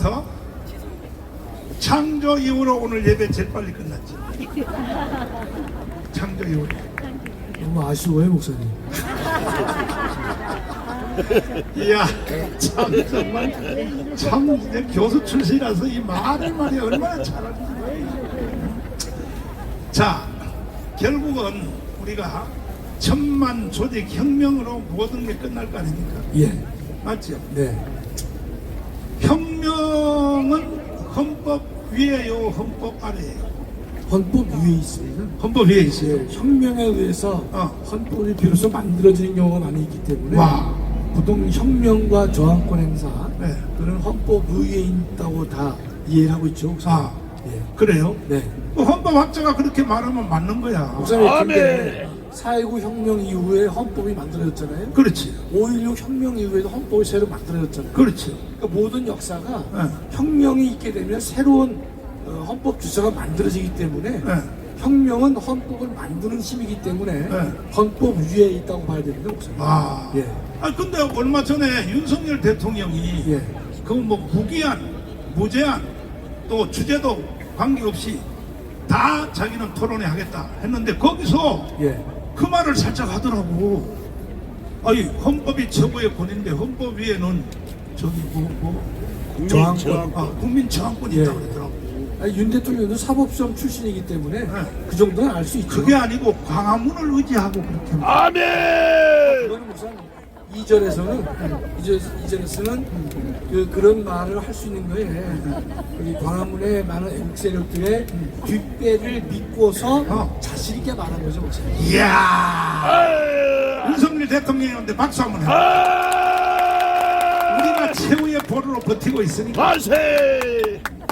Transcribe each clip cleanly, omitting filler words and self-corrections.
얼마부터? 창조 이후로 오늘 예배 제일 빨리 끝났지. 창조 이후로. 너무 아쉬워요, 목사님. 이야, 참 정말 참 이제 교수 출신이라서 이 말이 얼마나 잘하는지. 자, 결국은 우리가 천만 조직 혁명으로 모든 게 끝날 거 아닙니까? 예. 맞죠? 네. 혁명은 헌법 위에요, 헌법 아래에요? 헌법 위에 있습니다. 헌법 위에 있어요. 예, 혁명에 의해서 헌법이 비로소 만들어지는 경우가 많이 있기 때문에 와. 보통 혁명과 저항권 행사 네. 그런 헌법 위에 있다고 다 이해를 하고 있죠. 목사님. 예. 그래요? 네. 헌법학자가 그렇게 말하면 맞는 거야. 목사님, 근데 4.19 혁명 이후에 헌법이 만들어졌잖아요. 그렇지. 5.16 혁명 이후에도 헌법이 새로 만들어졌잖아요. 그렇지. 그러니까 모든 역사가 네. 혁명이 있게 되면 새로운 헌법 주체가 만들어지기 때문에 네. 혁명은 헌법을 만드는 힘이기 때문에 네. 헌법 위에 있다고 봐야 됩니다, 목사님. 아. 예. 근데 얼마 전에 윤석열 대통령이 예. 그 뭐 무기한, 무제한, 또 주제도 관계없이 다 자기는 토론회 하겠다 했는데 거기서 예. 그 말을 살짝 하더라고. 아니 헌법이 최고의 권위인데 헌법 위에는 저기 저항권. 국민 저항권이 예. 있다고 그러더라고. 아니, 윤 대통령도 사법시험 출신이기 때문에 네. 그 정도는 알 수 있죠. 그게 아니고 광화문을 의지하고 그렇게 그거는 목사님 이전에서는 그런 말을 할 수 있는 거예요. 우리 광화문의 많은 애국 세력들의 뒷배를 믿고서 자신 있게 말한 거죠, 목사님. 이야 윤석열 대통령한테 박수 한번 해. 우리가 최후의 보루로 버티고 있으니까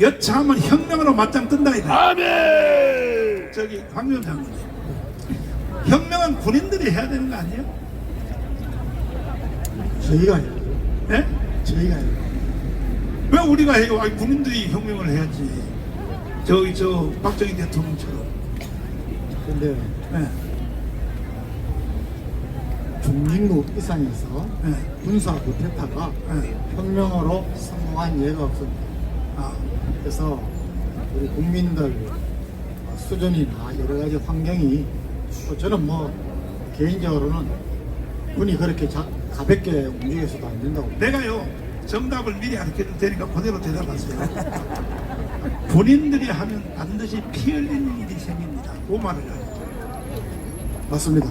여차하면 혁명으로 맞짱 뜬다 이다. 아멘. 저기 황교안 장관님, 혁명은 군인들이 해야 되는 거 아니에요? 저희가 해요. 네? 저희가 해요. 왜 우리가 해요? 아니, 군인들이 혁명을 해야지. 저 박정희 대통령처럼. 근데 네. 중진국 이상에서 네. 군사 쿠데타가 네. 혁명으로 성공한 예가 없습니다. 아, 그래서 우리 국민들 수준이나 여러 가지 환경이 저는 뭐 개인적으로는 군이 그렇게 가볍게 움직여서도 안 된다고. 내가요 정답을 미리 가르쳐 줄 테니까 그대로 대답하세요. 군인들이 하면 반드시 피 흘리는 일이 생깁니다. 그 말을 하죠. 맞습니다.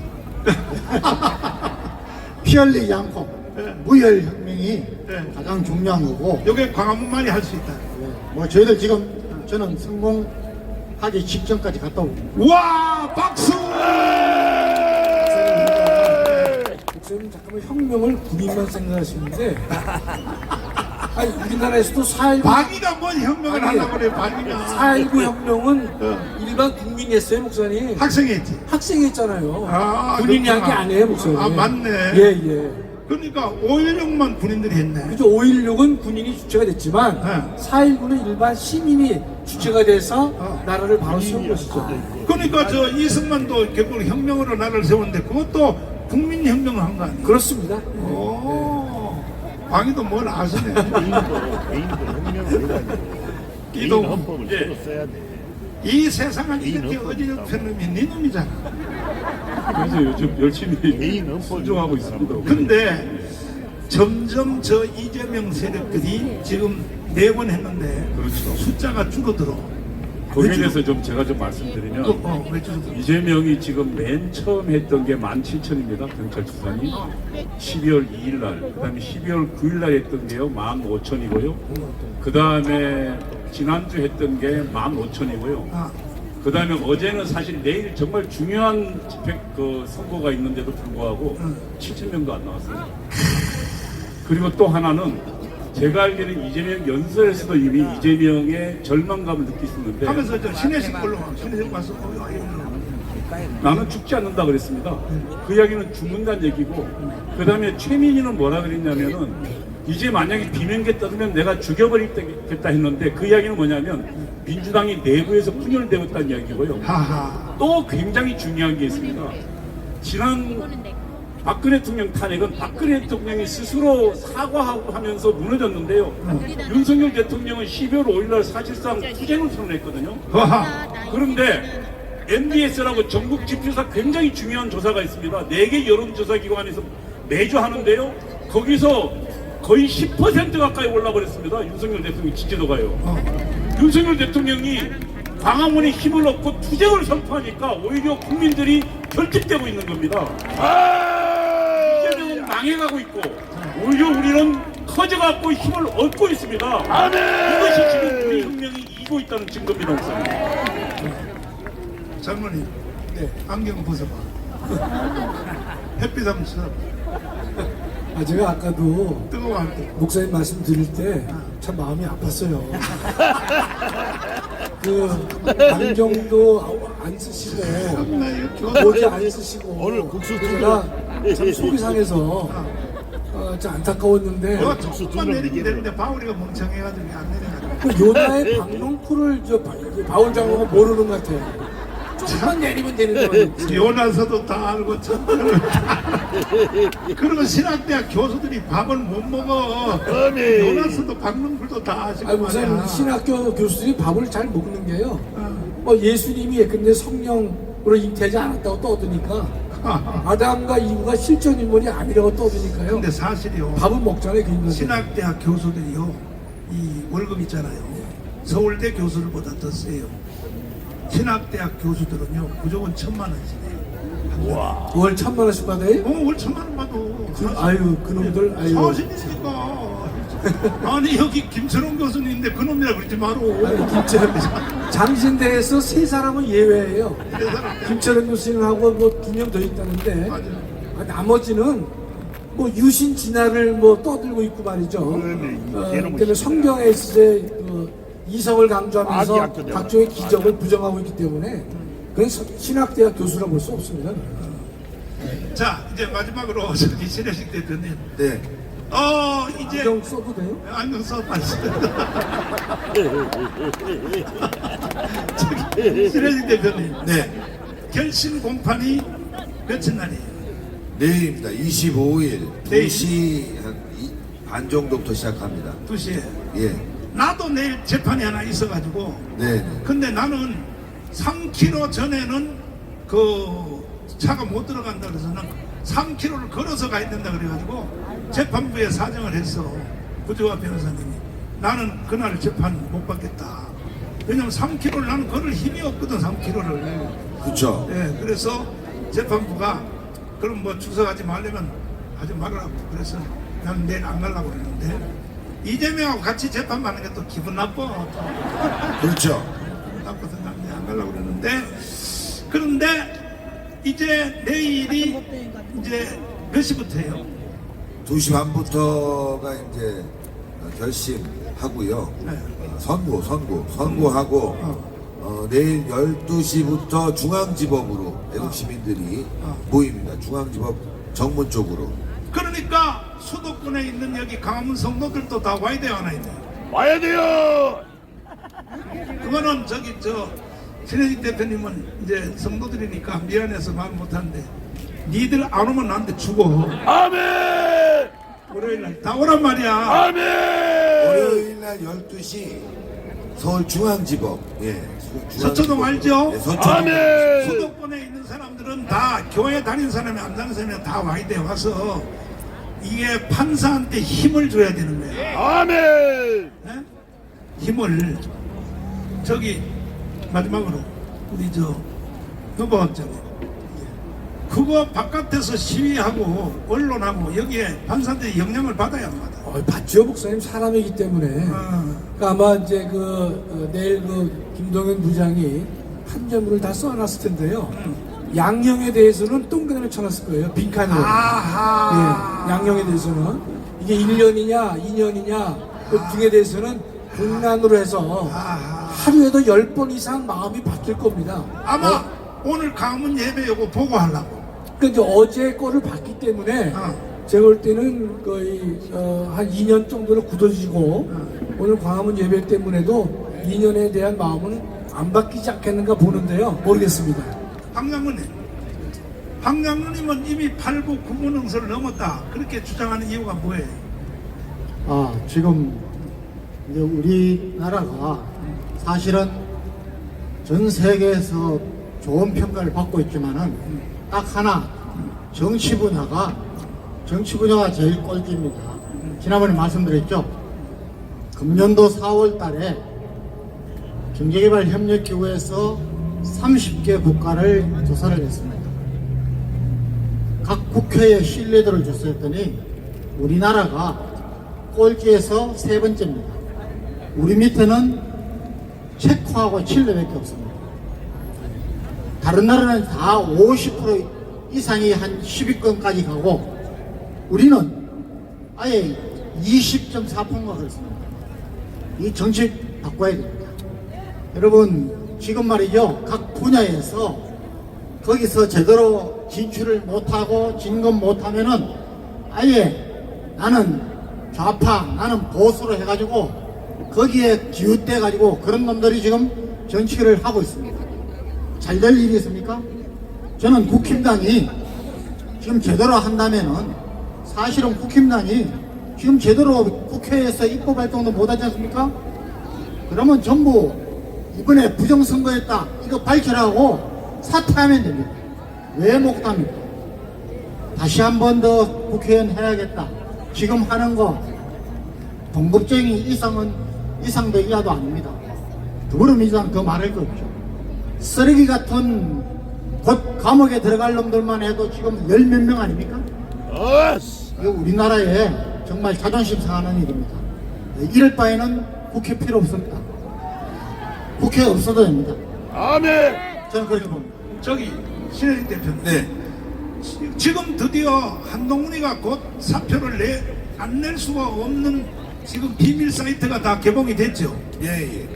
피 흘리지 않고 네. 무혈 혁명이 네. 가장 중요한 거고. 요게 광화문만이 할 수 있다. 뭐 저희들 지금 저는 성공하기 직전까지 갔다 오고. 와 박수! 목사님 잠깐만 혁명을 군인만 생각하시는데 아니 우리나라에서도 4.19 박이가 뭔 혁명을 아니, 하려고 그래 박이가. 4.19 혁명은 일반 국민이 했어요, 목사님. 학생이 했지. 학생이 했잖아요. 아, 군인이 한 게 그렇구나. 아니에요, 목사님. 아, 맞네. 예. 그러니까 5.16만 군인들이 했네. 그죠. 5.16은 군인이 주체가 됐지만 네. 4.19는 일반 시민이 주체가 돼서 나라를 바로 세운 것이죠. 그러니까 저 이승만도 결국 혁명으로 나라를 세웠는데 그것도 국민혁명을 한 거 아니에요? 그렇습니다. 오, 광희도 뭘 아시네. 개인들 혁명을 해가지고 개인 이동, 헌법을 예. 새로 써야 돼. 이 세상을 개인 이렇게 헌법이 어지럽힌 놈이 네 놈이잖아. 그래서 요즘 열심히 개인 헌법을 수정하고 있습니다. 근데 점점 저 이재명 세력들이 지금 4번 했는데 그렇죠. 숫자가 줄어들어. 거기에 대해서 좀 제가 좀 말씀드리면 왜 줄어들어? 이재명이 지금 맨 처음 했던 게 17,000입니다. 경찰 추산이 12월 2일 날, 그 다음에 12월 9일 날 했던 게요 15,000이고요. 그 다음에 지난주 했던 게 15,000이고요. 아, 그 다음에 어제는 사실 내일 정말 중요한 집회 선거가 있는데도 불구하고 7,000명도 안 나왔어요. 그리고 또 하나는 제가 알기로는 이재명 연설에서도 이미 이재명의 절망감을 느낄 수 있는데 하면서 저 신혜식 걸로 신혜식 와서 나는 죽지 않는다 그랬습니다. 그 이야기는 죽는다는 얘기고 그 다음에 최민희는 뭐라 그랬냐면은 이제 만약에 비명계 떠들면 내가 죽여버리겠다 했는데 그 이야기는 뭐냐면 민주당이 내부에서 분열되었다는 이야기고요. 하하. 또 굉장히 중요한 게 있습니다. 지난 박근혜 대통령 탄핵은 박근혜 대통령이 스스로 사과하면서 무너졌는데요. 윤석열 대통령은 12월 5일날 사실상 투쟁을 선언했거든요. 허하. 그런데 MBS라고 전국 지표사 굉장히 중요한 조사가 있습니다. 4개 여론조사 기관에서 매주 하는데요. 거기서 거의 10% 가까이 올라버렸습니다. 윤석열 대통령 지지도가요. 윤석열 대통령이 광화문에 힘을 얻고 투쟁을 선포하니까 오히려 국민들이 결집되고 있는 겁니다. 이재명은 망해가고 있고 오히려 우리는 커져갖고 힘을 얻고 있습니다. 이것이 지금 우리 혁명이 이기고 있다는 증거입니다. 목사님. 장모님, 안경 벗어봐. 햇빛 한번 쳐. 제가 아까도 뜨거워 할 때. 목사님 말씀 드릴 때 참 마음이 아팠어요. 안경도 안 쓰시고 나 이거 모자 안 쓰시고 오늘 국수 제가 참 속이 상해서 좀 안타까웠는데 너 조금만 내리면 되는데 바울이가 멍청해가지고 안 내려가지고. 그 요나의 박농풀을 바울 장로가 모르는 것 같아요. 조금만 내리면 되는 거. 요나서도 다 알고 천들을 그리고 신학대학 교수들이 밥을 못 먹어. 요나서도 박능풀도 다 아시고 아니 목사님 신학교 교수들이 밥을 잘 먹는 게요. 예수님이 근데 성령으로 잉태하지 않았다고 떠드니까 아담과 이브가 실존 인물이 아니라고 떠드니까요. 근데 사실이요. 밥은 먹잖아요, 그 인물. 신학대학 교수들이요. 이 월급 있잖아요. 서울대 교수들보다 더 세요. 신학대학 교수들은요 무조건 1,000만 원씩해요. 월 1,000만 원씩 받아요? 월 1,000만 원 받아. 아유 그놈들 아유. 사실이니까. 아니 여기 김철원 교수님인데 그놈이라 그러지 마로. 장신대에서 3사람은 예외예요. 김철원 교수님하고 뭐 2명 더 있다는데 나머지는 뭐 유신 진화를 뭐 떠들고 있고 말이죠. 그다음에 성경에 이제 이성을 강조하면서 각종의 기적을 부정하고 있기 때문에 그건 신학대학 교수라 볼 수 없습니다. 자 이제 마지막으로 저기 신혜식 대표님. 네. 이제 안경 써도 돼요? 안경 써 맞습니다. 저기 신혜식 대표님. 네. 결심 공판이 며칠 날이에요? 내일입니다. 25일 내일. 2시 반 정도부터 시작합니다. 2시에. 예. 나도 내일 재판이 하나 있어가지고. 네. 근데 나는 3km 전에는 그 차가 못 들어간다 그래서는 3km를 걸어서 가야 된다 그래가지고 재판부에 사정을 했어. 구조화 변호사님이. 나는 그날 재판 못 받겠다. 왜냐면 3km를 나는 걸을 힘이 없거든, 3km를. 그렇죠. 예, 그래서 재판부가 그럼 뭐 출석하지 말려면 하지 말라고. 그래서 나는 내일 안 가려고 그랬는데 이재명하고 같이 재판 받는 게 또 기분 나빠. 그렇죠. 나빠서 나는 안 가려고 그랬는데 그런데 이제 내일이 이제 몇 시부터예요? 2시 반부터가 이제 결심하고요. 네. 선고하고 내일 12시부터 중앙지법으로 애국 시민들이 모입니다. 중앙지법 정문 쪽으로. 그러니까 수도권에 있는 여기 강화문 성도들도 다 와야 돼요, 안 와야 돼요? 와야 돼요. 그거는 저기 신혜식 대표님은 이제 성도들이니까 미안해서 말 못하는데 니들 안 오면 나한테 죽어. 아멘. 월요일날 다 오란 말이야. 아멘. 월요일날 12시 서울중앙지법. 예. 서초동 알죠? 네, 서초동. 아멘. 수도권에 있는 사람들은 다 교회 다니는 사람이 안 다니는 사람이 다 와야 돼. 와서 이게 판사한테 힘을 줘야 되는 거야. 아멘. 네? 힘을 저기 마지막으로 우리 교보학장님 그거 바깥에서 시위하고 언론하고 여기에 판사들이 영향을 받아야 안 받아. 받죠, 목사님. 사람이기 때문에. 그러니까 아마 이제 내일 김동연 부장이 판결문을 다 써놨을 텐데요. 양형에 대해서는 동그라미 쳐놨을 거예요. 빈칸으로. 아하. 예, 양형에 대해서는 이게 1년이냐 2년이냐 그 등에 대해서는 분란으로 해서 하루에도 10번 이상 마음이 바뀔 겁니다. 아마 오늘 강문 예배 요거 보고 하려고. 그러니까 이제 어제 거를 봤기 때문에 제가 볼 때는 거의 한 2년 정도를 굳어지고 오늘 광화문 예배 때문에도 2년에 대한 마음은 안 바뀌지 않겠는가 보는데요. 모르겠습니다. 황장군님 박 장로님은 이미 8부 9부 능선을 넘었다. 그렇게 주장하는 이유가 뭐예요? 지금 이제 우리나라가 사실은 전 세계에서 좋은 평가를 받고 있지만은 딱 하나 정치 분야가 제일 꼴찌입니다. 지난번에 말씀드렸죠. 금년도 4월 달에 경제개발협력기구에서 30개 국가를 조사를 했습니다. 각 국회에 신뢰도를 줬었더니 우리나라가 꼴찌에서 3번째입니다. 우리 밑에는 체코하고 칠레밖에 없습니다. 다른 나라는 다 50% 이상이 한 10위권까지 가고 우리는 아예 20.4%가 그렇습니다. 이 정치 바꿔야 됩니다. 여러분 지금 말이죠. 각 분야에서 거기서 제대로 진출을 못하고 진급 못하면은 아예 나는 좌파 나는 보수로 해가지고 거기에 기웃대가지고 그런 놈들이 지금 정치를 하고 있습니다. 잘 될 일이 있습니까? 저는 국힘당이 지금 제대로 한다면은 사실은 국힘당이 지금 제대로 국회에서 입법 활동도 못하지 않습니까? 그러면 전부 이번에 부정선거였다 이거 밝히라고 사퇴하면 됩니다. 왜 못합니까? 다시 한 번 더 국회의원 해야겠다. 지금 하는 거 동급쟁이 이상도 이하도 아닙니다. 더불어민주당 더 말할 거 없죠. 쓰레기 같은 곧 감옥에 들어갈 놈들만 해도 지금 10몇 명 아닙니까? 이거 우리나라에 정말 자존심 상하는 일입니다. 이럴 바에는 국회 필요 없습니다. 국회 없어도 됩니다. 아멘. 저는 그렇게 봅니다. 저기 신혜진 대표님. 네. 지금 드디어 한동훈이가 곧 사표를 안 낼 수가 없는 지금 비밀 사이트가 다 개봉이 됐죠. 예.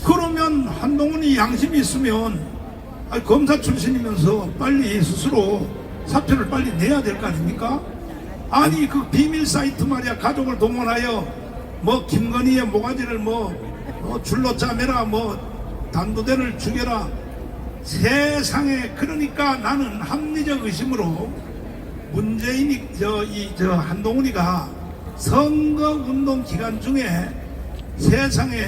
그러면 한동훈이 양심이 있으면 검사 출신이면서 빨리 스스로 사표를 빨리 내야 될 거 아닙니까? 아니 그 비밀 사이트 말이야 가족을 동원하여 뭐 김건희의 모가지를 뭐 줄로 짜매라 뭐 단도대를 죽여라 세상에. 그러니까 나는 합리적 의심으로 문재인이 저 한동훈이가 선거운동 기간 중에 세상에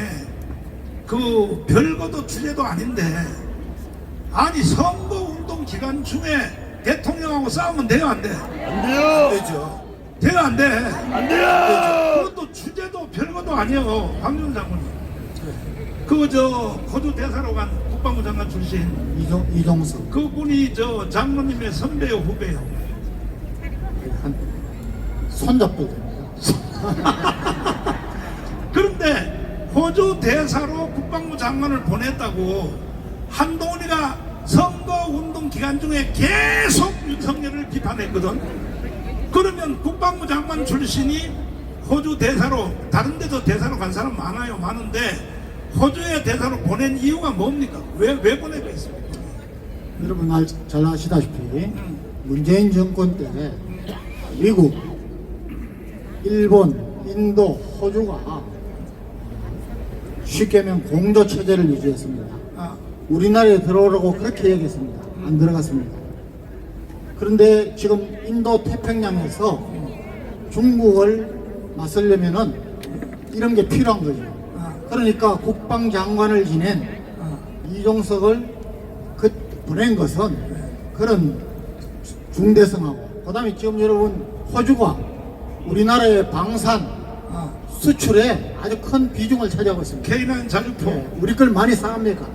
그 별거도 주제도 아닌데 아니 선거운동 기간 중에 대통령하고 싸우면 돼요 안 돼? 안 돼요. 되죠. 돼요 안 돼? 안 돼요. 그것도 주제도 별거도 아니에요. 황교안 장군님 그 호주 대사로 간 국방부 장관 출신 이종석 그분이 장로님의 선배요 후배요? 한 손잡도 됩니다. 그런데 호주 대사로 국방부 장관을 보냈다고 한동훈이가 선거운동 기간 중에 계속 윤석열을 비판했거든. 그러면 국방부 장관 출신이 호주 대사로 다른 데도 대사로 간 사람 많은데 호주에 대사로 보낸 이유가 뭡니까? 왜 보내고 있습니까? 여러분 잘 아시다시피 문재인 정권 때 미국, 일본, 인도, 호주가 쉽게 하면 공조 체제를 유지했습니다. 우리나라에 들어오라고 그렇게 얘기했습니다. 안 들어갔습니다. 그런데 지금 인도 태평양에서 중국을 맞서려면은 이런 게 필요한 거죠. 그러니까 국방장관을 지낸 이종석을 보낸 것은 그런 중대성하고 그 다음에 지금 여러분 호주가 우리나라의 방산 수출에 아주 큰 비중을 차지하고 있습니다. K9 자주포. 우리 걸 많이 싸웁니까?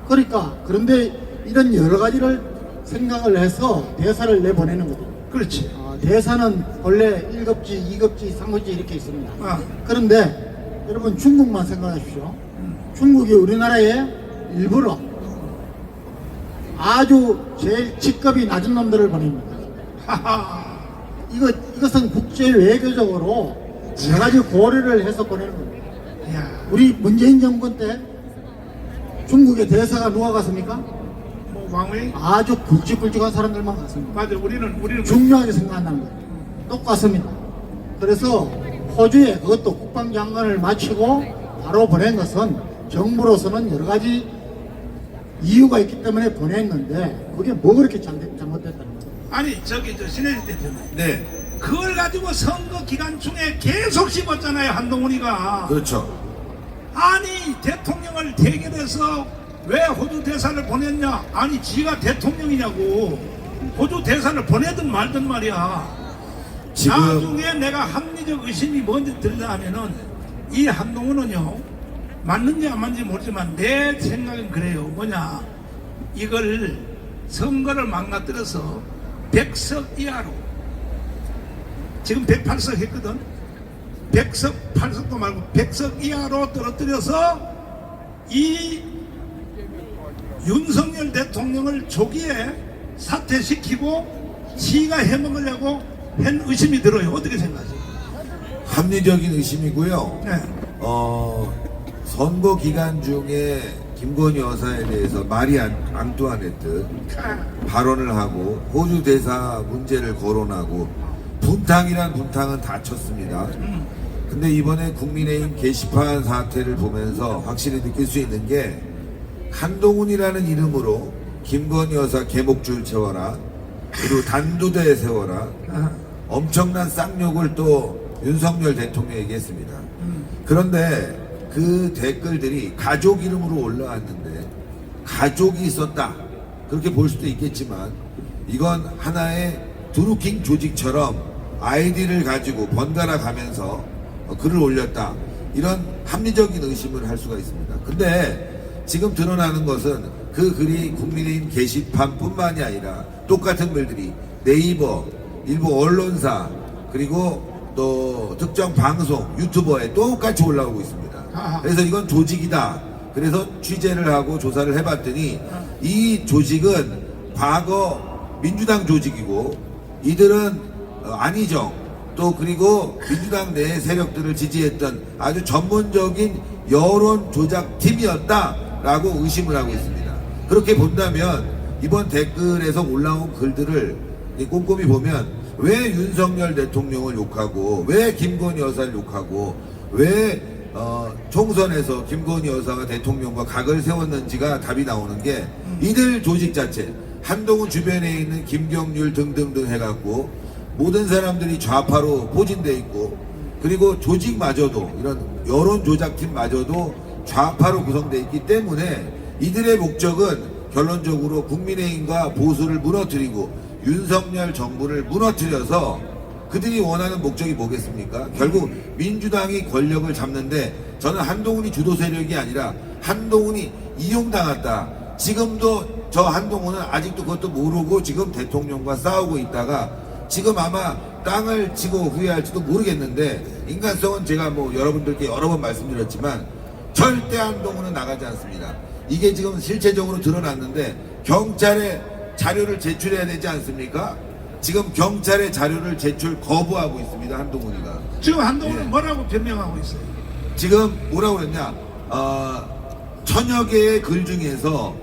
그러니까 그런데 이런 여러 가지를 생각을 해서 대사를 내보내는 거죠. 그렇지. 대사는 원래 1급지, 2급지, 3급지 이렇게 있습니다. 그런데 여러분 중국만 생각하십시오. 중국이 우리나라에 일부러 아주 제일 직급이 낮은 놈들을 보냅니다. 이것은 국제 외교적으로 여러 가지 고려를 해서 보내는 겁니다. 우리 문재인 정권 때 중국의 대사가 누가 갔습니까? 뭐 왕웨이? 아주 굵직굵직한 사람들만 갔습니다. 맞아. 우리는 중요하게 생각한다는 거예요. 똑같습니다. 그래서 호주에 그것도 국방장관을 마치고 바로 보낸 것은 정부로서는 여러 가지 이유가 있기 때문에 보냈는데 그게 뭐 그렇게 잘못됐다는 거예요. 아니 저기 저 신혜리 대표님 네, 그걸 가지고 선거 기간 중에 계속 씹었잖아요 한동훈이가. 그렇죠. 아니 대통령을 대결해서 왜 호주 대사를 보냈냐? 아니 지가 대통령이냐고. 호주 대사를 보내든 말든 말이야. 지금 나중에 내가 합리적 의심이 뭔지 들다 하면은 이 한동훈은요 맞는지 안 맞는지 모르지만 내 생각은 그래요. 뭐냐 이걸 선거를 망가뜨려서 100석 이하로 지금 108석 했거든. 100석 8석도 말고 100석 이하로 떨어뜨려서 이 윤석열 대통령을 조기에 사퇴시키고 지가 해먹으려고 한 의심이 들어요. 어떻게 생각하세요? 합리적인 의심이고요. 네. 선거 기간 중에 김건희 여사에 대해서 마리 앙뚜아네트 발언을 하고 호주 대사 문제를 거론하고 분탕이란 분탕은 다 쳤습니다. 근데 이번에 국민의힘 게시판 사태를 보면서 확실히 느낄 수 있는 게 한동훈이라는 이름으로 김건희 여사 개목줄 채워라, 그리고 단두대 세워라, 엄청난 쌍욕을 또 윤석열 대통령에게 했습니다. 그런데 그 댓글들이 가족 이름으로 올라왔는데 가족이 있었다 그렇게 볼 수도 있겠지만 이건 하나의 드루킹 조직처럼 아이디를 가지고 번갈아 가면서 글을 올렸다, 이런 합리적인 의심을 할 수가 있습니다. 근데 지금 드러나는 것은 그 글이 국민의힘 게시판뿐만이 아니라 똑같은 글들이 네이버, 일부 언론사, 그리고 또 특정 방송, 유튜버에 똑같이 올라오고 있습니다. 그래서 이건 조직이다. 그래서 취재를 하고 조사를 해봤더니 이 조직은 과거 민주당 조직이고 이들은 안희정 또 그리고 민주당 내 세력들을 지지했던 아주 전문적인 여론 조작 팀이었다라고 의심을 하고 있습니다. 그렇게 본다면 이번 댓글에서 올라온 글들을 꼼꼼히 보면 왜 윤석열 대통령을 욕하고 왜 김건희 여사를 욕하고 왜 총선에서 김건희 여사가 대통령과 각을 세웠는지가 답이 나오는 게 이들 조직 자체, 한동훈 주변에 있는 김경률 등등등 해갖고 모든 사람들이 좌파로 포진돼 있고, 그리고 조직마저도 이런 여론 조작팀마저도 좌파로 구성되어 있기 때문에 이들의 목적은 결론적으로 국민의힘과 보수를 무너뜨리고 윤석열 정부를 무너뜨려서 그들이 원하는 목적이 뭐겠습니까? 결국 민주당이 권력을 잡는데 저는 한동훈이 주도 세력이 아니라 한동훈이 이용당했다. 지금도 저 한동훈은 아직도 그것도 모르고 지금 대통령과 싸우고 있다가 지금 아마 땅을 치고 후회할지도 모르겠는데, 인간성은 제가 뭐 여러분들께 여러 번 말씀드렸지만 절대 한동훈은 나가지 않습니다. 이게 지금 실체적으로 드러났는데 경찰에 자료를 제출해야 되지 않습니까? 지금 경찰에 자료를 제출 거부하고 있습니다. 한동훈이가. 지금 한동훈은 예. 뭐라고 변명하고 있어요? 지금 뭐라고 그랬냐? 천여 개의 글 중에서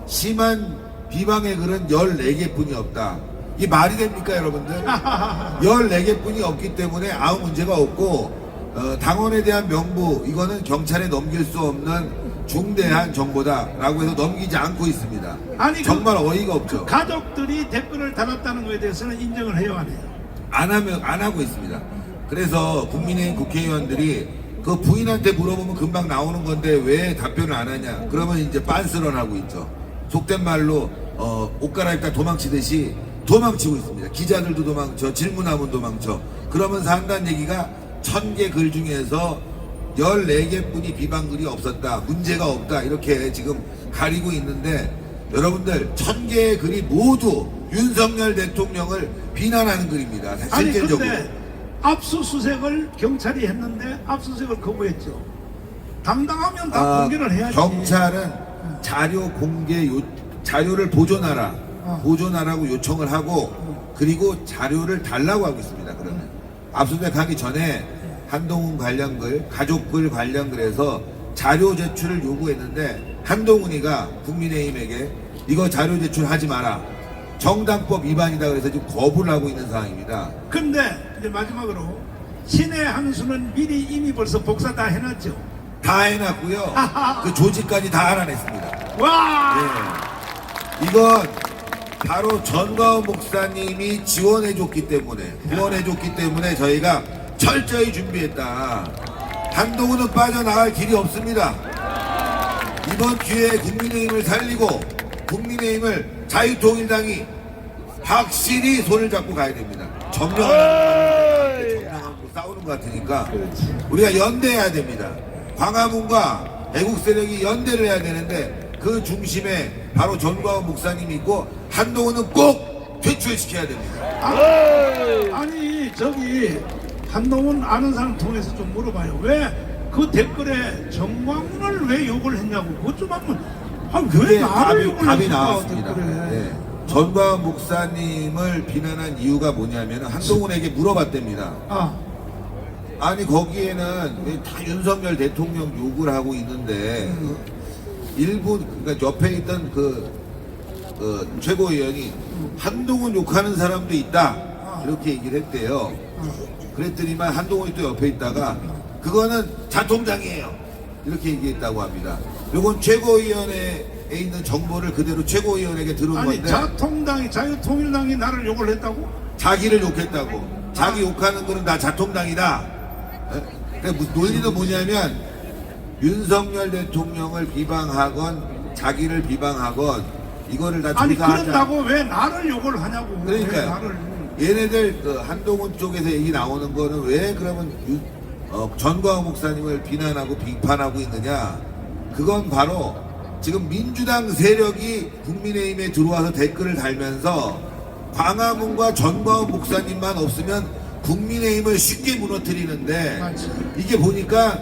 심한 비방의 글은 14개 뿐이 없다. 이게 말이 됩니까, 여러분들? 14개 뿐이 없기 때문에 아무 문제가 없고, 당원에 대한 명부, 이거는 경찰에 넘길 수 없는 중대한 정보다라고 해서 넘기지 않고 있습니다. 아니, 정말 어이가 없죠. 가족들이 댓글을 달았다는 것에 대해서는 인정을 해요, 안 해요? 안 하고 있습니다. 그래서 국민의힘 국회의원들이 그 부인한테 물어보면 금방 나오는 건데 왜 답변을 안 하냐? 그러면 이제 빤스런 하고 있죠. 속된 말로 옷 갈아입다 도망치듯이 도망치고 있습니다. 기자들도 도망쳐, 질문하면 도망쳐. 그러면서 한다는 얘기가 1000개 글 중에서 14개 뿐이 비방글이 없었다, 문제가 없다, 이렇게 지금 가리고 있는데, 여러분들 1000개의 글이 모두 윤석열 대통령을 비난하는 글입니다. 아니 실질적으로. 근데 압수수색을 경찰이 했는데 압수수색을 거부했죠. 당당하면 다 공개를 해야지. 경찰은 자료 공개 자료를 보존하라고 요청을 하고, 그리고 자료를 달라고 하고 있습니다. 그러면 압수수색 하기 전에 한동훈 관련 글, 가족글 관련 글에서 자료 제출을 요구했는데 한동훈이가 국민의힘에게 이거 자료 제출하지 마라, 정당법 위반이다 그래서 지금 거부를 하고 있는 상황입니다. 근데 이제 마지막으로 신의 한수는 미리 이미 벌써 복사 다 해놨죠. 다 해놨고요. 그 조직까지 다 알아냈습니다. 와! 예. 이건 바로 전가원 목사님이 지원해줬기 때문에, 후원해줬기 때문에 저희가 철저히 준비했다. 한동훈은 빠져나갈 길이 없습니다. 이번 기회에 국민의힘을 살리고 국민의힘을 자유통일당이 확실히 손을 잡고 가야 됩니다. 점령하고 싸우는 것 같으니까 우리가 연대해야 됩니다. 광화문과 애국 세력이 연대를 해야 되는데 그 중심에 바로 전광훈 목사님이 있고 한동훈은 꼭 퇴출시켜야 됩니다. 아니 저기 한동훈 아는 사람 통해서 좀 물어봐요. 왜 그 댓글에 정광훈을 왜 욕을 했냐고. 그것 좀 한번. 왜 그게 나를 욕을 답이 했을까, 나왔습니다. 댓글에. 네. 전광훈 목사님을 비난한 이유가 뭐냐면 한동훈에게 물어봤답니다. 아니 거기에는 왜 다 윤석열 대통령 욕을 하고 있는데 일부 그러니까 옆에 있던 그 최고위원이 한동훈 욕하는 사람도 있다 이렇게 얘기를 했대요. 그랬더니만 한동훈이 또 옆에 있다가 그거는 자통당이에요 이렇게 얘기했다고 합니다. 이건 최고위원회에 있는 정보를 그대로 최고위원에게 들은 아니 건데 자통당이 자유통일당이 나를 욕을 했다고? 자기를 욕했다고. 자기 욕하는 거는 다 자통당이다. 그러니까 논리는 뭐냐면 윤석열 대통령을 비방하건 자기를 비방하건 이거를 다 아니 조사하자. 그런다고 왜 나를 욕을 하냐고. 왜 그러니까요. 나를. 얘네들 그 한동훈 쪽에서 얘기 나오는 거는 왜 그러면 전광훈 목사님을 비난하고 비판하고 있느냐. 그건 바로 지금 민주당 세력이 국민의힘에 들어와서 댓글을 달면서 광화문과 전광훈 목사님만 없으면 국민의힘을 쉽게 무너뜨리는데 맞지. 이게 보니까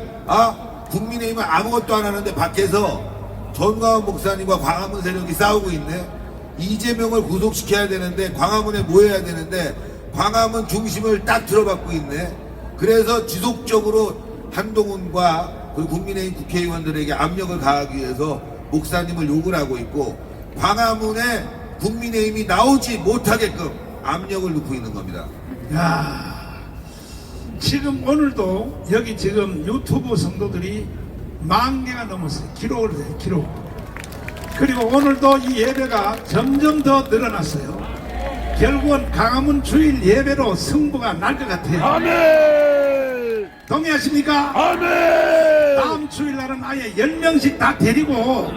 국민의힘은 아무것도 안 하는데 밖에서 전광훈 목사님과 광화문 세력이 싸우고 있네. 이재명을 구속시켜야 되는데 광화문에 모여야 되는데 광화문 중심을 딱 들어받고 있네. 그래서 지속적으로 한동훈과 그리고 국민의힘 국회의원들에게 압력을 가하기 위해서 목사님을 욕을 하고 있고 광화문에 국민의힘이 나오지 못하게끔 압력을 넣고 있는 겁니다. 야, 지금 오늘도 여기 지금 유튜브 성도들이 10,000개가 넘었어요. 기록을 해요, 기록. 그리고 오늘도 이 예배가 점점 더 늘어났어요. 결국은 광화문 주일 예배로 승부가 날 것 같아요. 아멘. 동의하십니까? 아멘. 다음 주일날은 아예 10명씩 다 데리고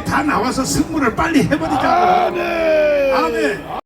다 나와서 승부를 빨리 해버리자고. 아멘. 아멘.